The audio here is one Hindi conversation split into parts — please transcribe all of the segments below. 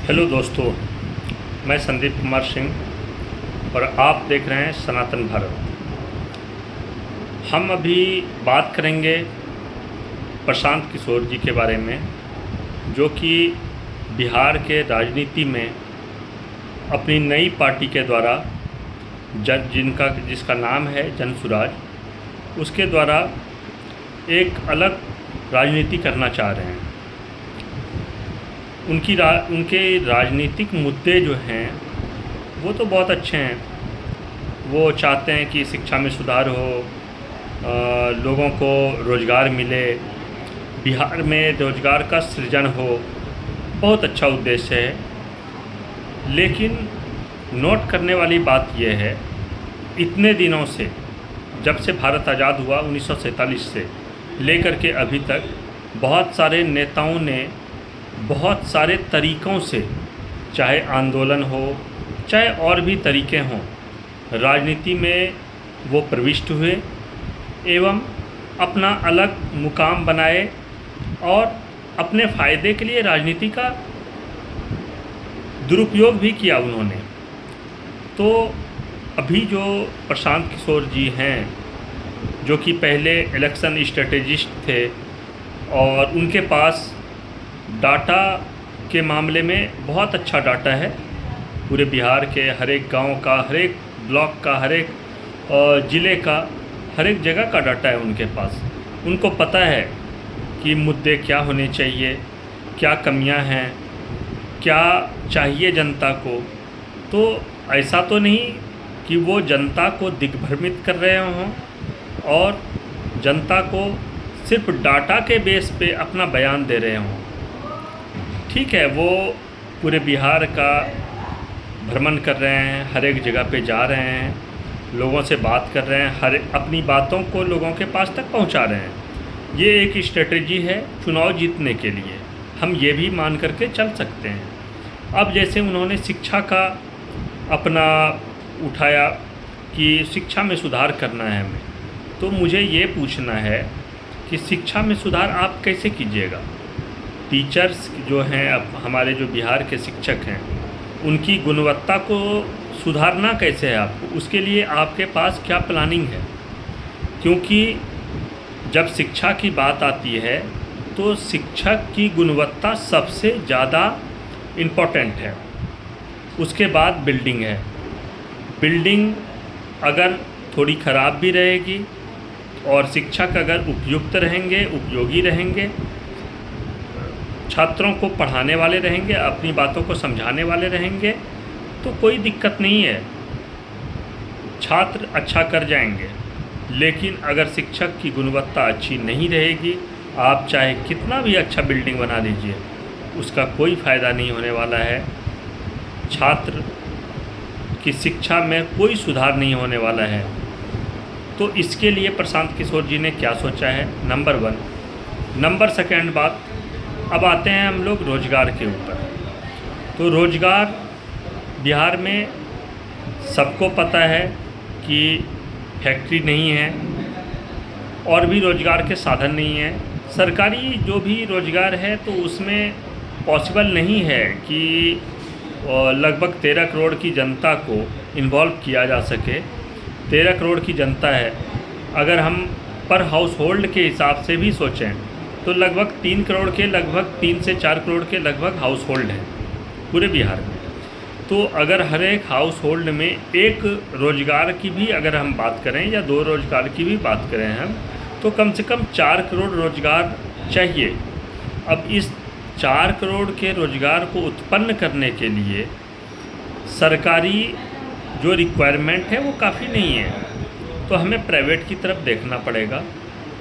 हेलो दोस्तों, मैं संदीप कुमार सिंह और आप देख रहे हैं सनातन भारत। हम अभी बात करेंगे प्रशांत किशोर जी के बारे में, जो कि बिहार के राजनीति में अपनी नई पार्टी के द्वारा जिसका नाम है जन सुराज, उसके द्वारा एक अलग राजनीति करना चाह रहे हैं। उनके राजनीतिक मुद्दे जो हैं वो तो बहुत अच्छे हैं। वो चाहते हैं कि शिक्षा में सुधार हो, लोगों को रोज़गार मिले, बिहार में रोज़गार का सृजन हो। बहुत अच्छा उद्देश्य है। लेकिन नोट करने वाली बात यह है, इतने दिनों से, जब से भारत आज़ाद हुआ 1947 से लेकर के अभी तक, बहुत सारे नेताओं ने बहुत सारे तरीक़ों से, चाहे आंदोलन हो चाहे और भी तरीक़े हों, राजनीति में वो प्रविष्ट हुए एवं अपना अलग मुकाम बनाए और अपने फ़ायदे के लिए राजनीति का दुरुपयोग भी किया उन्होंने। तो अभी जो प्रशांत किशोर जी हैं, जो कि पहले इलेक्शन स्ट्रेटेजिस्ट थे और उनके पास डाटा के मामले में बहुत अच्छा डाटा है, पूरे बिहार के हर एक गांव का, हर एक ब्लॉक का, हर एक ज़िले का, हर एक जगह का डाटा है उनके पास। उनको पता है कि मुद्दे क्या होने चाहिए, क्या कमियां हैं, क्या चाहिए जनता को। तो ऐसा तो नहीं कि वो जनता को दिग्भ्रमित कर रहे हों और जनता को सिर्फ डाटा के बेस पे अपना बयान दे रहे हों। ठीक है, वो पूरे बिहार का भ्रमण कर रहे हैं, हर एक जगह पे जा रहे हैं, लोगों से बात कर रहे हैं, अपनी बातों को लोगों के पास तक पहुंचा रहे हैं। ये एक स्ट्रेटजी है चुनाव जीतने के लिए, हम ये भी मान करके चल सकते हैं। अब जैसे उन्होंने शिक्षा का अपना उठाया कि शिक्षा में सुधार करना है हमें, तो मुझे ये पूछना है कि शिक्षा में सुधार आप कैसे कीजिएगा। टीचर्स जो हैं, अब हमारे जो बिहार के शिक्षक हैं, उनकी गुणवत्ता को सुधारना कैसे है आपको, उसके लिए आपके पास क्या प्लानिंग है। क्योंकि जब शिक्षा की बात आती है तो शिक्षक की गुणवत्ता सबसे ज़्यादा इम्पोर्टेंट है। उसके बाद बिल्डिंग है। बिल्डिंग अगर थोड़ी ख़राब भी रहेगी और शिक्षक अगर उपयुक्त रहेंगे, उपयोगी रहेंगे, छात्रों को पढ़ाने वाले रहेंगे, अपनी बातों को समझाने वाले रहेंगे, तो कोई दिक्कत नहीं है, छात्र अच्छा कर जाएंगे। लेकिन अगर शिक्षक की गुणवत्ता अच्छी नहीं रहेगी, आप चाहे कितना भी अच्छा बिल्डिंग बना लीजिए, उसका कोई फ़ायदा नहीं होने वाला है। छात्र की शिक्षा में कोई सुधार नहीं होने वाला है। तो इसके लिए प्रशांत किशोर जी ने क्या सोचा है, नंबर 1। नंबर 2 बात, अब आते हैं हम लोग रोज़गार के ऊपर। तो रोज़गार बिहार में सबको पता है कि फैक्ट्री नहीं है और भी रोज़गार के साधन नहीं है। सरकारी जो भी रोज़गार है तो उसमें पॉसिबल नहीं है कि लगभग 13 करोड़ की जनता को इन्वॉल्व किया जा सके। 13 करोड़ की जनता है, अगर हम पर हाउस होल्ड के हिसाब से भी सोचें तो लगभग 3 करोड़ के, लगभग 3 से 4 करोड़ के लगभग हाउस होल्ड हैं पूरे बिहार में। तो अगर हर एक हाउस होल्ड में एक रोज़गार की भी अगर हम बात करें या 2 रोज़गार की भी बात करें हम, तो कम से कम 4 करोड़ रोज़गार चाहिए। अब इस 4 करोड़ के रोज़गार को उत्पन्न करने के लिए सरकारी जो रिक्वायरमेंट है वो काफ़ी नहीं है, तो हमें प्राइवेट की तरफ देखना पड़ेगा।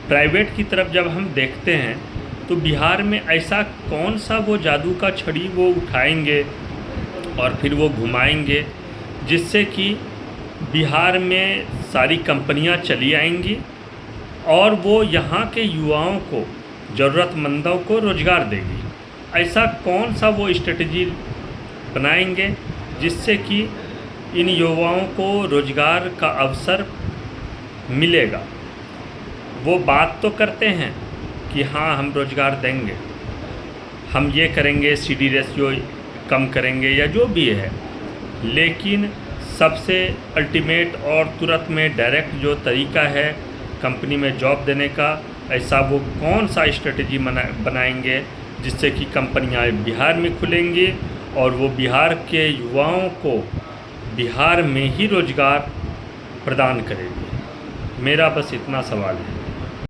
प्राइवेट की तरफ जब हम देखते हैं तो बिहार में ऐसा कौन सा वो जादू का छड़ी वो उठाएंगे और फिर वो घुमाएंगे जिससे कि बिहार में सारी कंपनियां चली आएंगी और वो यहाँ के युवाओं को, ज़रूरतमंदों को रोज़गार देगी। ऐसा कौन सा वो स्ट्रेटजी बनाएंगे जिससे कि इन युवाओं को रोज़गार का अवसर मिलेगा। वो बात तो करते हैं कि हाँ हम रोज़गार देंगे, हम ये करेंगे, CD रेशियो कम करेंगे या जो भी है, लेकिन सबसे अल्टीमेट और तुरंत में डायरेक्ट जो तरीका है कंपनी में जॉब देने का, ऐसा वो कौन सा स्ट्रेटजी बनाएंगे जिससे कि कंपनियां बिहार में खुलेंगी और वो बिहार के युवाओं को बिहार में ही रोज़गार प्रदान करेगी। मेरा बस इतना सवाल है।